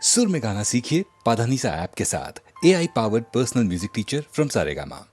सुर में गाना सीखिए पाधानीसा ऐप के साथ। AI powered personal music teacher from Saregama.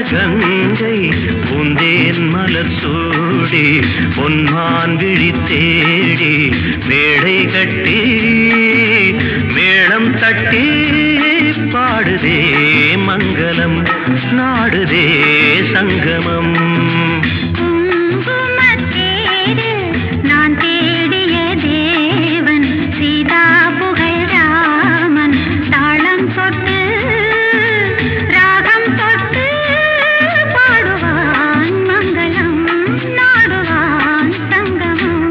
Gangai பூந்தேன் மலர் சூடி பொன்மான் விழி தேடி மேடை கட்டி மேளம் தட்டி பாடுதே மங்களம் நாடுதே சங்கமம். நான் தேடிய தேவன் சீதா புகழ் ராமன் தாளம் தொட்டு ராகம் தொட்டு பாடுவான் மங்களம் நாடுவான் சங்கமம்.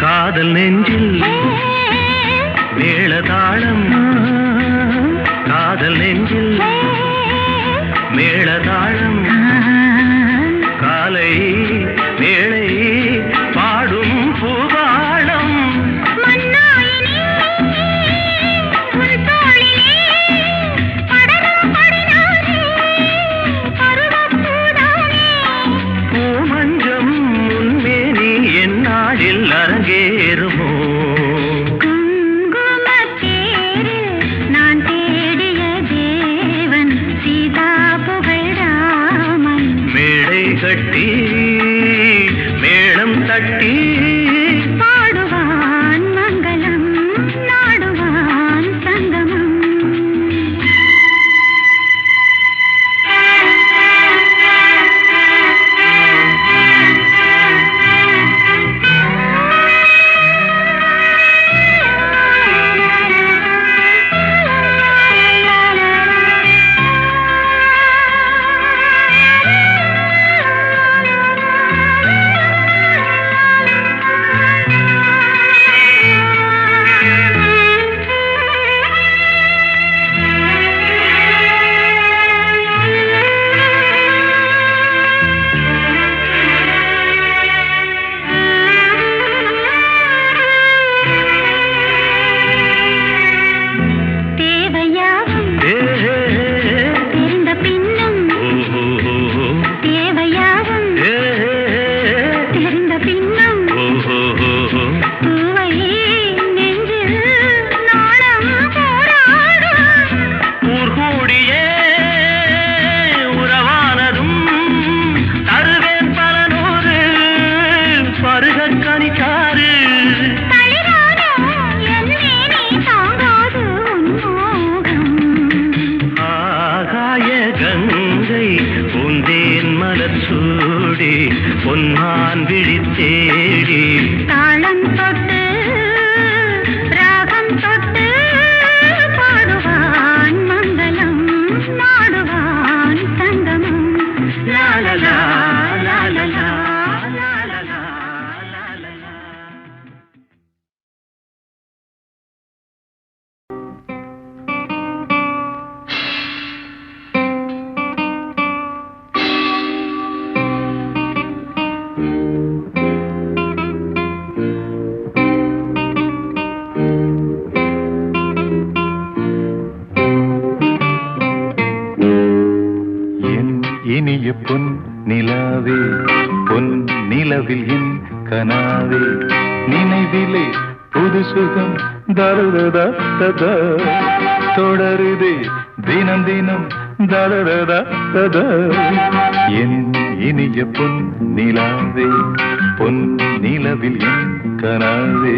காதல் நெஞ்சில் மேளதாளம் காதல் நெஞ்சில் மேளதாளம் காலை வேளை பாடும் பூபாளம் பூமஞ்சம் முன்மேனி என்னாளில் அரங்கேறுமோ. நான் தேடிய தேவன் சீதா புகழ் ராமன் இனிய பொன் நிலாவே பொன் நிலவில் என் கனாவே நினைவிலே புது சுகம் தருததா ததா தொடருதே தினம் தினம் தருததா ததா என் இனிய பொன் நிலாவே பொன் நிலவில் என் கனாவே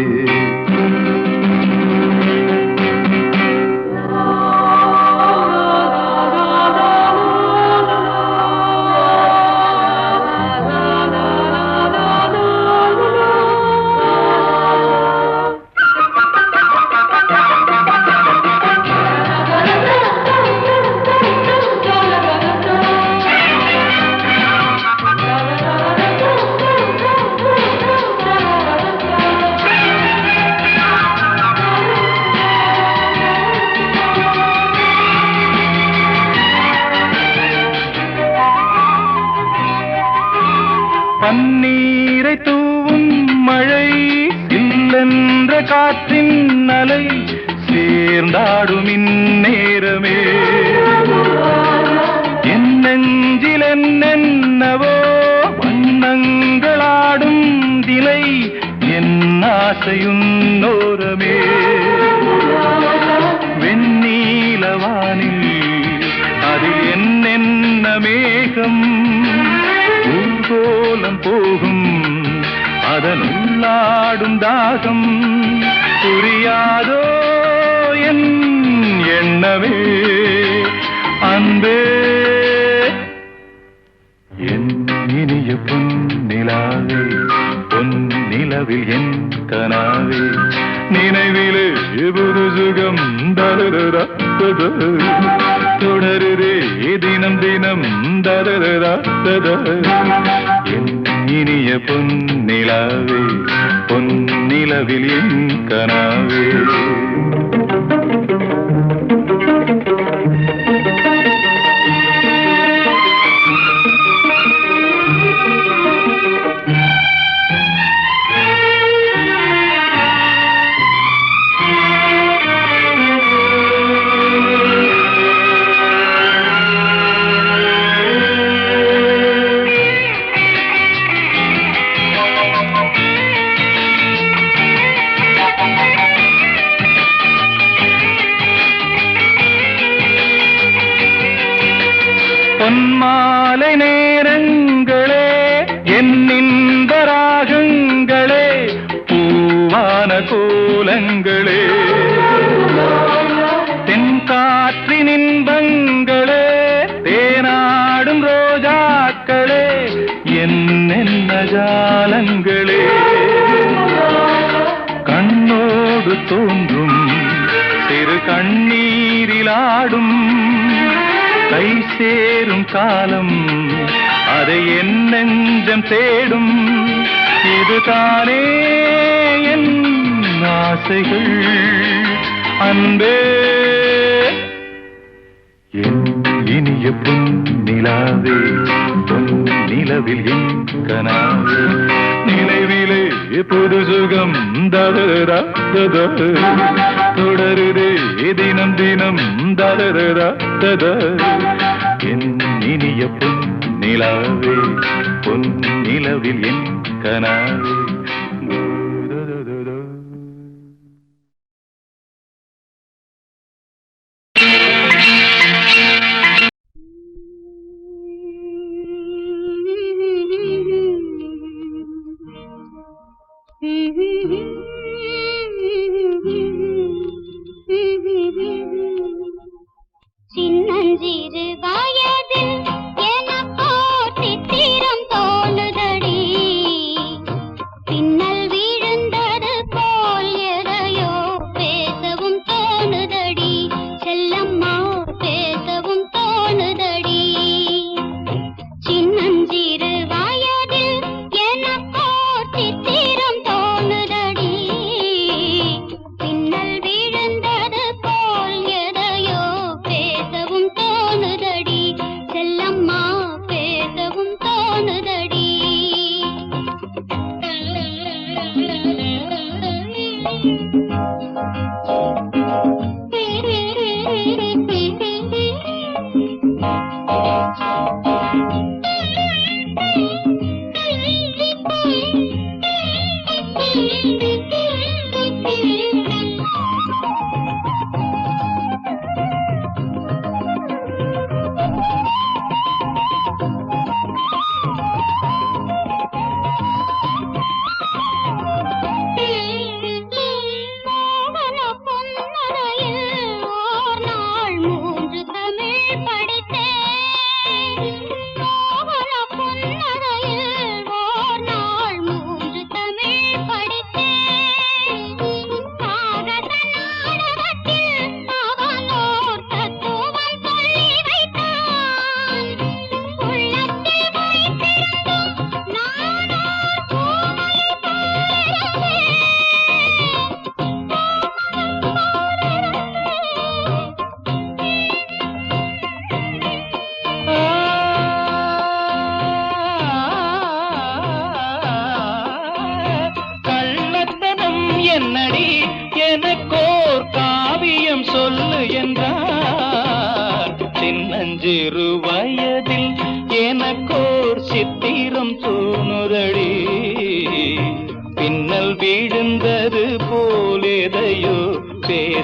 பன்னீரை தூவும் மழை இல்லென்ற காற்றின் அலை சேர்ந்தாடும் இந்நேரமே என் நெஞ்சில் என்னென்னவோ வண்ணங்களாடும் திலை என் ஆசையுன்னோரமே வெண்ணீலவானில் அதில் என்னென்ன மேகம் ஊர்கோலம் போகும் அதனுள்ளாடும் தாகம் புரியாதோ என் எண்ணமே அன்பே என் இனிய பொன் நிலாவே பொன் நிலவில் என் கனாவே நினைவிலே புது சுகம் தருதா தொடருதே தினம் தினம் தருதா என் இனிய பொன் நிலாவே பொன் நிலவில் என் கனாவே பொன்மாலை நேரங்களே என் இன்ப ராகங்களே பூவான கோலங்களே தென்காற்றின் இன்பங்களே தேனாடும் ரோஜாக்களே என்னென்ன ஜாலங்களே கண்ணோடு தோன்றும் சிறு கண்ணீரிலாடும் கை சேரும் காலம் அதை என் நெஞ்சம் தேடும் இதுதானே என் ஆசைகள் அன்பே என் இனிய பொன் நிலாவே பொன் நிலவில் என் கனாவே நினைவிலே புது சுகம் தருதா தொடருதே தினம் தினம் தருதா என் இனிய பொன் நிலாவே பொன் நிலவில் என் கனாவே சின்னஞ்சிறு வயதில் எனக்கோ சித்திரம் தோணுதடி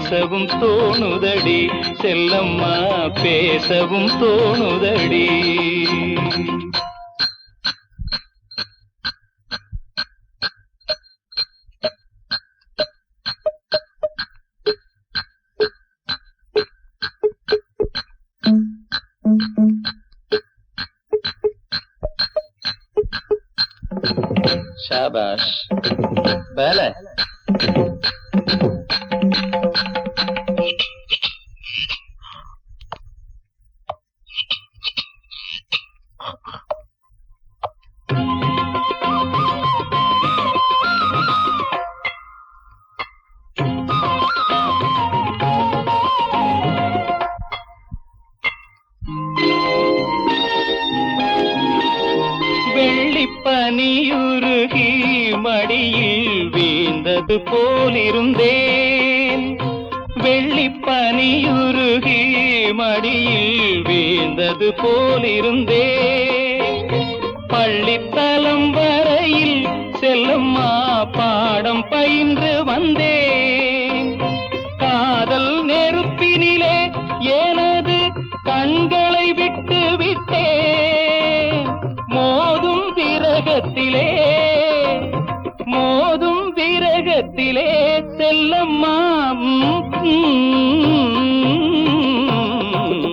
பேசவும் தோணுதடி செல்லம்மா பேசவும் தோணுதடி. शाबाश पहले வெள்ளிப்பனியுருகி மடியில் வீழ்ந்தது போலிருந்தேன். வெள்ளிப்பனியுருகி மடியில் வீழ்ந்தது போலிருந்தேன். பள்ளித்தலம் வரையில் செல்லம்மா பாடம் பயின்று வந்தேன். காதல் நெருப்பினிலே எனது கண்களை விட்டு விட்டேன். மோதும் விரகத்திலே செல்லம்மா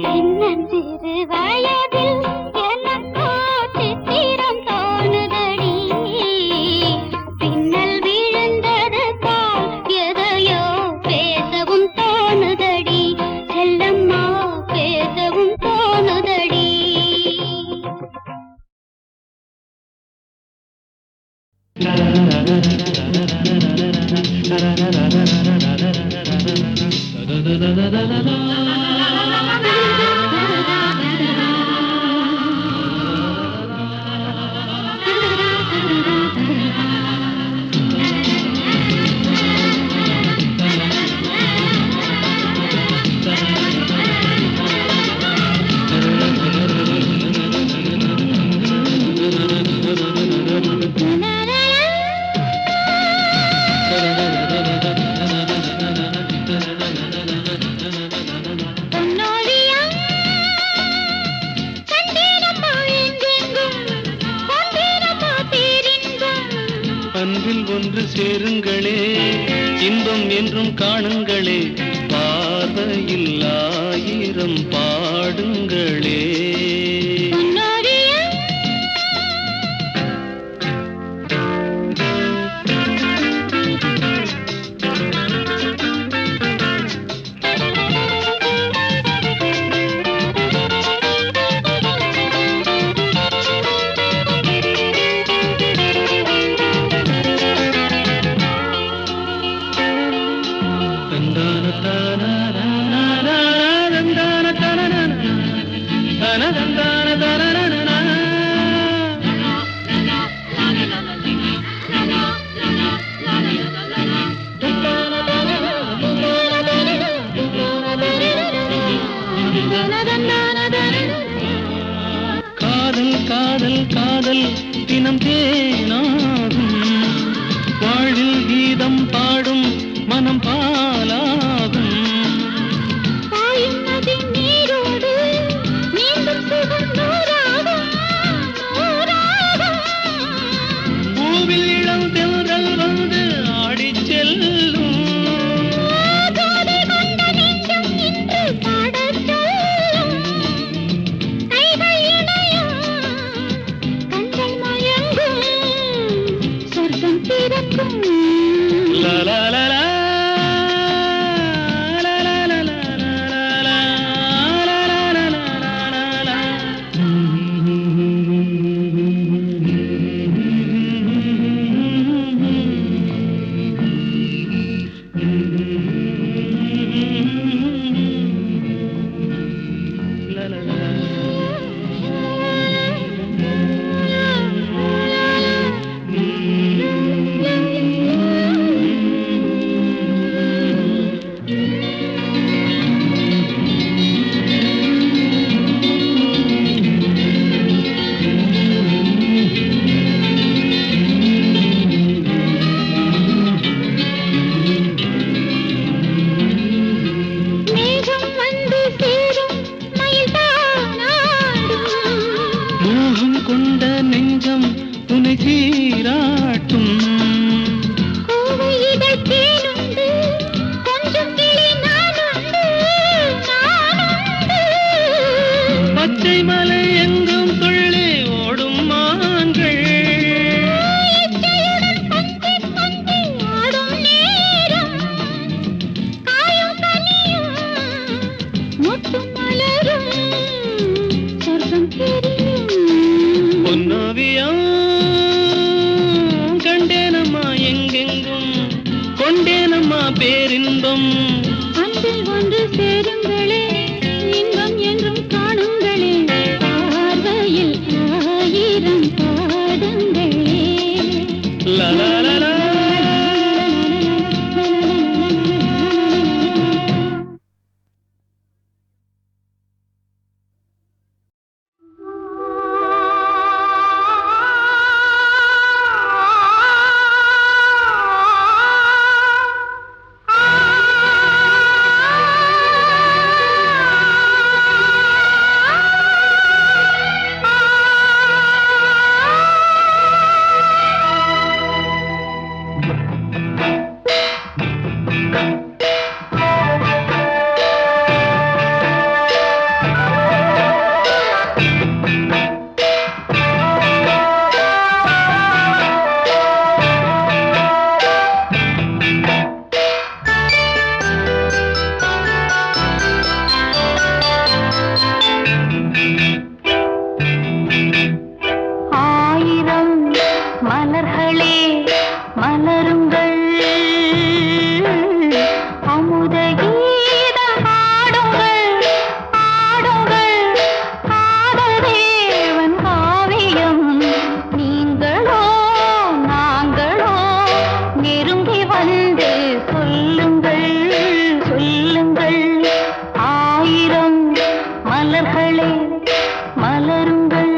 சின்னஞ்சிறு வயதில் எனக்கோ சித்திரம் தோணுதடி. பின்னல் விழுந்தது போல் எதையோ பேசவும் தோணுதடி. செல்லம்மா பேசவும் தோணுதடி. அன்பில் ஒன்று சேருங்களே இன்பம் என்றும் காணுங்களே பார்வையில் ஆயிரம் பாடுங்களே. காதல் காதல் காதல் தினம் தேனாகும் வாழ்வில் கீதம் பாடும் மனம் பாலாகும். பூவில் இளம் தென்றல் வந்து ஆடிச் செல்லும். மலர்களே மலருங்கள்.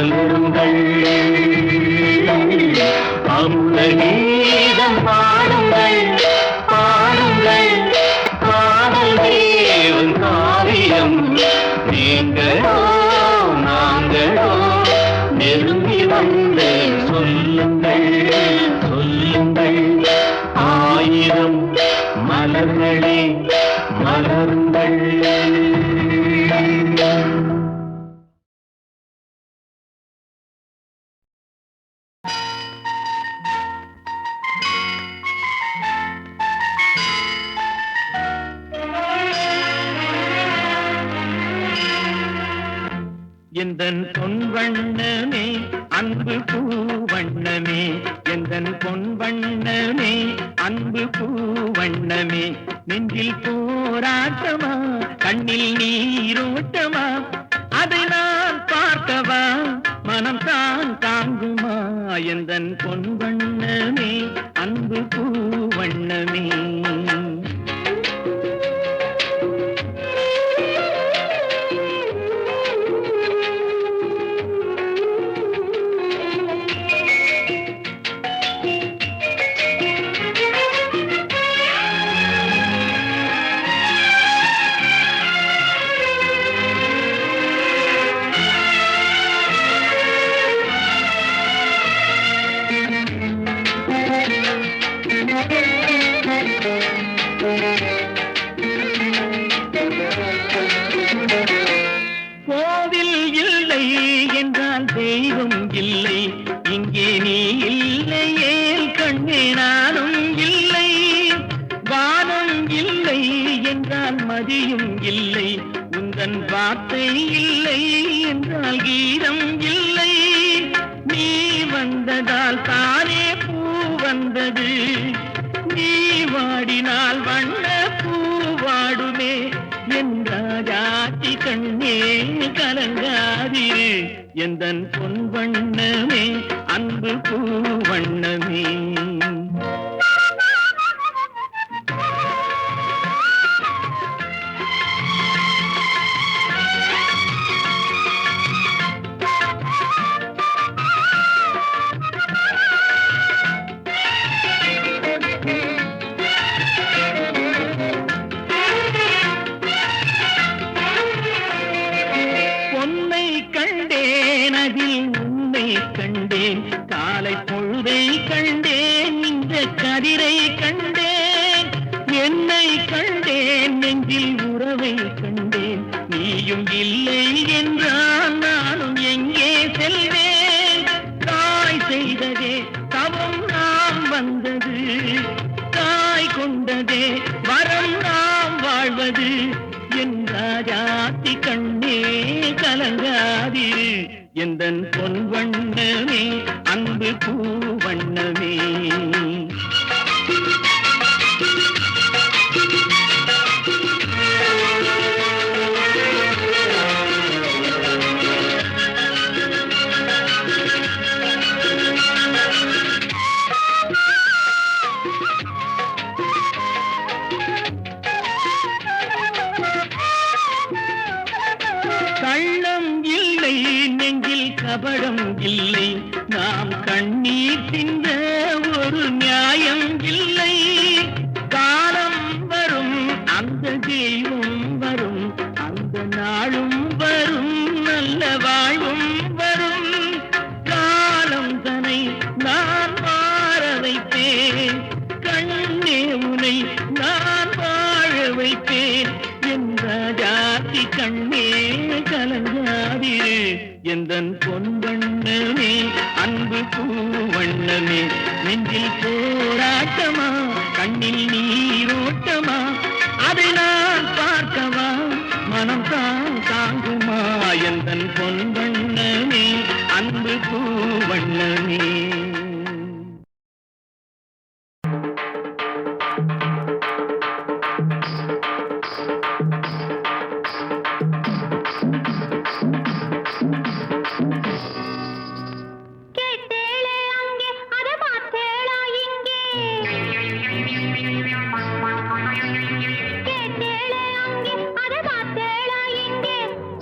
மலருங்கள் அமுத கீதம் பாடுங்கள் பாடுங்கள் காதல் தேவன் காவியம் நீங்களோ நாங்களோ நெருங்கி வந்து சொல்லுங்கள் சொல்லுங்கள் ஆயிரம் மலர்களே மலருங்கள். எந்தன் பொன் வண்ணமே அன்பு பூ வண்ணமே எந்தன் பொன் வண்ணமே அன்பு பூ வண்ணமே நெஞ்சில் போராட்டமா கண்ணில் நீரோட்டமா அதை நான் பார்க்கவா மனம் தான் தாங்குமா எந்தன் பொன் வண்ணமே அன்பு பூ வண்ணமே. கோவில் இல்லை என்றால் தெய்வம் இல்லை இங்கே நீ இல்லையே கண்ணே நானும் இல்லை வானம் இல்லை என்றால் மதியும் இல்லை உந்தன் வார்த்தை இல்லை என்றால் கீதம் இல்லை நீ வந்ததால் தானே பூ வந்தது நீ வாடினால் வண்ண பூ வாடுமே என்றாதி கண்ணே கலங்காதிரு எந்தன் பொன் வண்ணமே அன்பு பூ வண்ணமே. கண்டேன் காலை பொழுதை கண்டேன் இந்த கதிரை கண்டேன் என்னை கண்டேன் நெஞ்சில் உறவை கண்டேன் நீயும் இல்லை என்றால் நானும் எங்கே செல்வேன் தாய் செய்ததே தவம் நாம் வந்தது தாய் கொண்டதே வரம் நாம் வாழ்வது என் ராஜாத்தி கண்ணே கலங்காதிரு எந்தன் பொன் வண்ணமே அன்பு பூ வண்ணமே. கள்ளம் இல்லை நெஞ்சில் கபடம் இல்லை நாம் கண்ணீர் சிந்த ஒரு நியாயம் இல்லை காலம் வரும் அந்த தெய்வம் வரும் அந்த நாளும் வரும் நல்ல வாழ்வும் வரும் காலம் தனை நான் மாற வைப்பேன் கண்ணே உனை நான் வாழ வைப்பேன் என்ற ஜாதி கண்ணே கலங்காதிரு எந்தன் பொன் வண்ணமே அன்பு பூ வண்ணமே நெஞ்சில் போராட்டமா கண்ணில் நீரோட்டமா அதை நான் பார்க்கவா மனம் தான் தாங்குமா எந்தன் பொன் வண்ணமே அன்பு பூ வண்ணமே.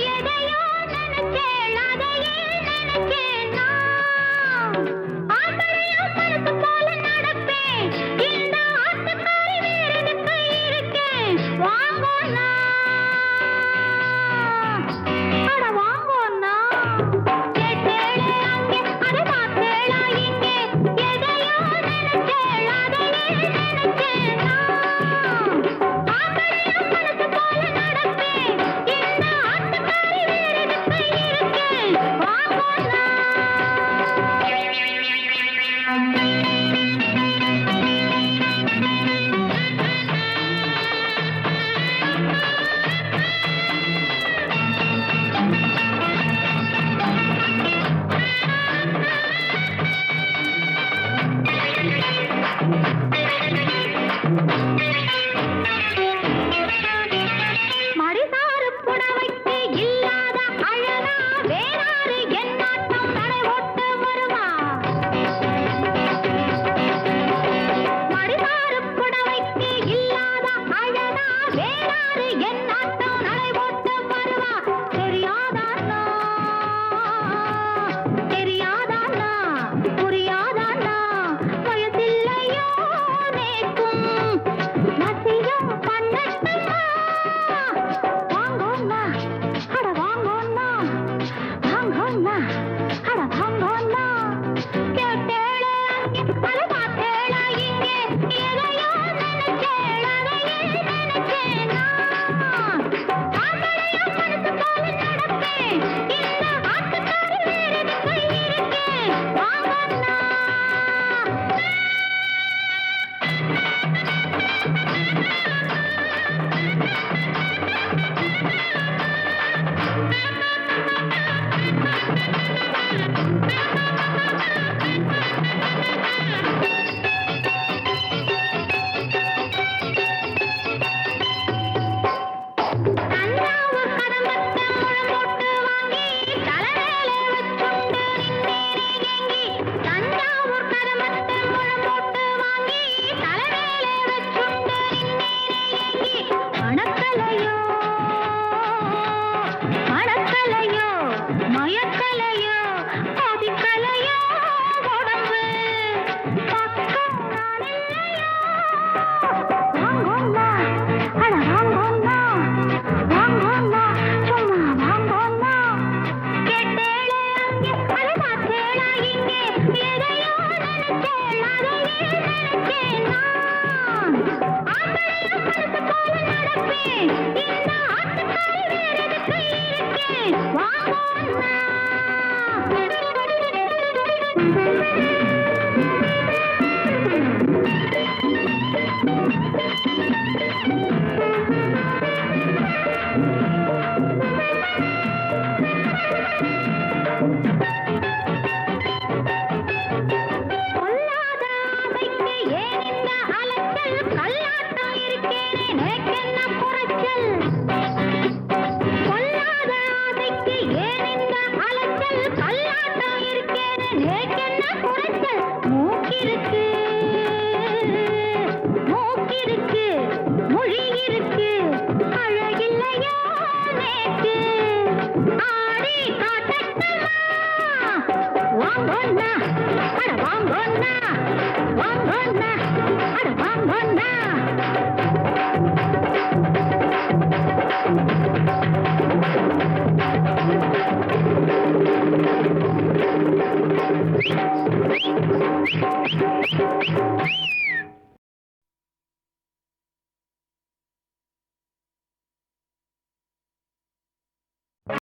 எதையோ நினைச்சேள் அதையே நினைச்சேள்